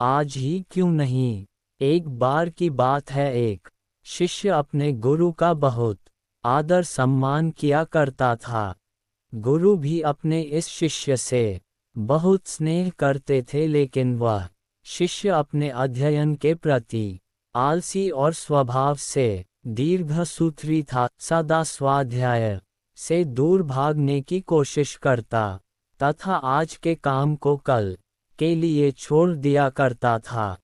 आज ही क्यों नहीं। एक बार की बात है, एक शिष्य अपने गुरु का बहुत आदर सम्मान किया करता था। गुरु भी अपने इस शिष्य से बहुत स्नेह करते थे, लेकिन वह शिष्य अपने अध्ययन के प्रति आलसी और स्वभाव से दीर्घसूत्री था। सदा स्वाध्याय से दूर भागने की कोशिश करता तथा आज के काम को कल के लिए छोड़ दिया करता था।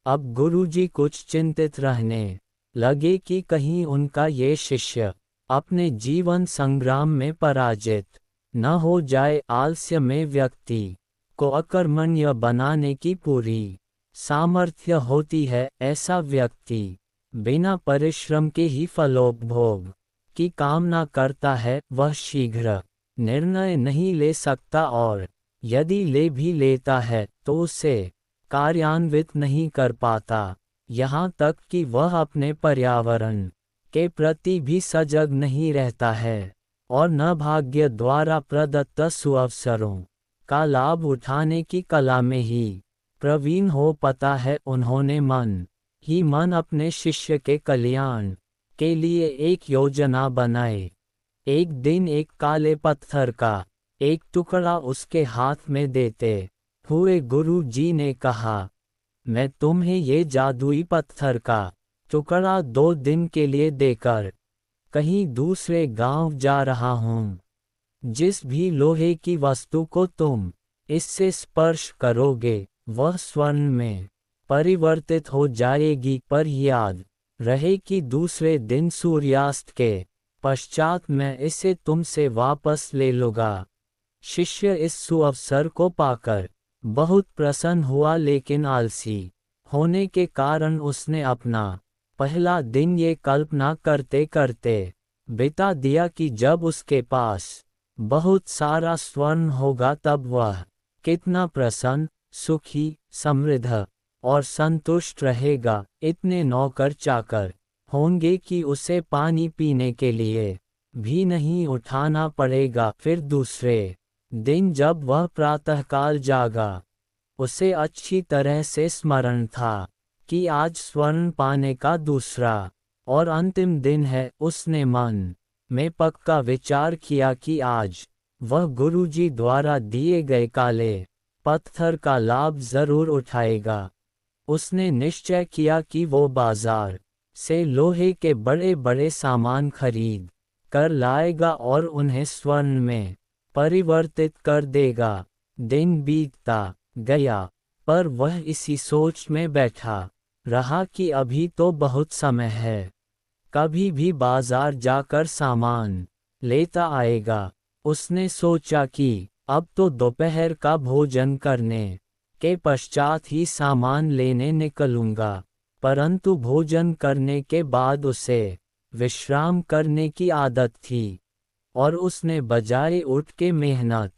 अब गुरुजी कुछ चिंतित रहने लगे कि कहीं उनका ये शिष्य अपने जीवन संग्राम में पराजित न हो जाए। आलस्य में व्यक्ति को अकर्मण्य बनाने की पूरी सामर्थ्य होती है। ऐसा व्यक्ति बिना परिश्रम के ही फलोपभोग की कामना करता है। वह शीघ्र निर्णय नहीं ले सकता और यदि ले भी लेता है तो उसे कार्यान्वित नहीं कर पाता। यहाँ तक कि वह अपने पर्यावरण के प्रति भी सजग नहीं रहता है और न भाग्य द्वारा प्रदत्त सुअवसरों का लाभ उठाने की कला में ही प्रवीण हो पाता है। उन्होंने मन ही मन अपने शिष्य के कल्याण के लिए एक योजना बनाई। एक दिन एक काले पत्थर का एक टुकड़ा उसके हाथ में देते हुए गुरु जी ने कहा, मैं तुम्हें ये जादुई पत्थर का टुकड़ा 2 दिन के लिए देकर कहीं दूसरे गांव जा रहा हूँ। जिस भी लोहे की वस्तु को तुम इससे स्पर्श करोगे वह स्वर्ण में परिवर्तित हो जाएगी, पर याद रहे कि दूसरे दिन सूर्यास्त के पश्चात मैं इसे तुमसे वापस ले लूँगा। शिष्य इस सुअवसर को पाकर बहुत प्रसन्न हुआ, लेकिन आलसी होने के कारण उसने अपना पहला दिन ये कल्पना करते करते बिता दिया कि जब उसके पास बहुत सारा स्वर्ण होगा तब वह कितना प्रसन्न, सुखी, समृद्ध और संतुष्ट रहेगा। इतने नौकर चाकर होंगे कि उसे पानी पीने के लिए भी नहीं उठाना पड़ेगा। फिर दूसरे दिन जब वह प्रातःकाल जागा, उसे अच्छी तरह से स्मरण था कि आज स्वर्ण पाने का दूसरा और अंतिम दिन है। उसने मन में पक्का विचार किया कि आज वह गुरुजी द्वारा दिए गए काले पत्थर का लाभ जरूर उठाएगा। उसने निश्चय किया कि वो बाजार से लोहे के बड़े बड़े सामान खरीद कर लाएगा और उन्हें स्वर्ण में परिवर्तित कर देगा। दिन बीतता गया, पर वह इसी सोच में बैठा रहा कि अभी तो बहुत समय है, कभी भी बाजार जाकर सामान लेता आएगा। उसने सोचा कि अब तो दोपहर का भोजन करने के पश्चात ही सामान लेने निकलूंगा, परंतु भोजन करने के बाद उसे विश्राम करने की आदत थी और उसने बजाय उठ के मेहनत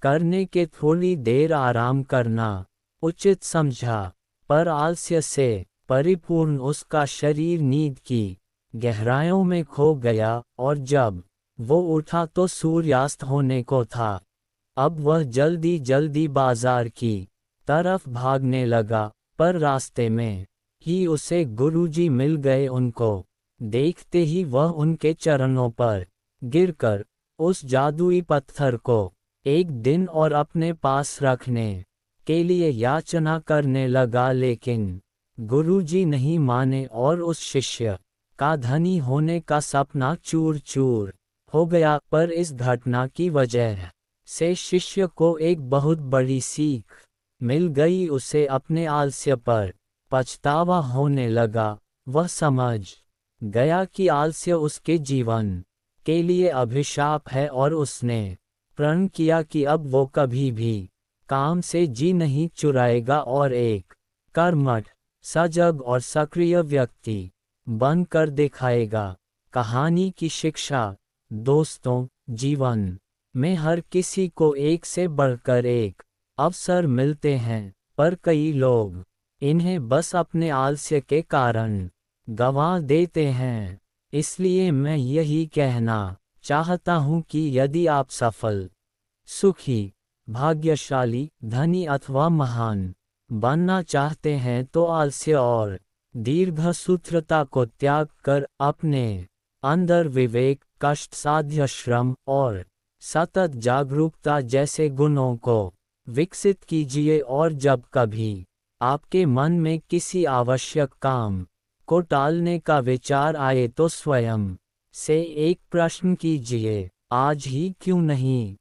करने के थोड़ी देर आराम करना उचित समझा। पर आलस्य से परिपूर्ण उसका शरीर नींद की गहराइयों में खो गया और जब वो उठा तो सूर्यास्त होने को था। अब वह जल्दी जल्दी बाजार की तरफ भागने लगा, पर रास्ते में ही उसे गुरुजी मिल गए। उनको देखते ही वह उनके चरणों पर गिरकर उस जादुई पत्थर को एक दिन और अपने पास रखने के लिए याचना करने लगा, लेकिन गुरुजी नहीं माने और उस शिष्य का धनी होने का सपना चूर चूर हो गया। पर इस घटना की वजह से शिष्य को एक बहुत बड़ी सीख मिल गई। उसे अपने आलस्य पर पछतावा होने लगा। वह समझ गया कि आलस्य उसके जीवन के लिए अभिशाप है और उसने प्रण किया कि अब वो कभी भी काम से जी नहीं चुराएगा और एक कर्मठ, सजग और सक्रिय व्यक्ति बनकर दिखाएगा। कहानी की शिक्षा, दोस्तों, जीवन में हर किसी को एक से बढ़कर एक अवसर मिलते हैं, पर कई लोग इन्हें बस अपने आलस्य के कारण गंवा देते हैं। इसलिए मैं यही कहना चाहता हूँ कि यदि आप सफल, सुखी, भाग्यशाली, धनी अथवा महान बनना चाहते हैं तो आलस्य और दीर्घसूत्रता को त्याग कर अपने अंदर विवेक, कष्ट साध्य श्रम और सतत जागरूकता जैसे गुणों को विकसित कीजिए। और जब कभी आपके मन में किसी आवश्यक काम को टालने का विचार आए तो स्वयं से एक प्रश्न कीजिए, आज ही क्यों नहीं।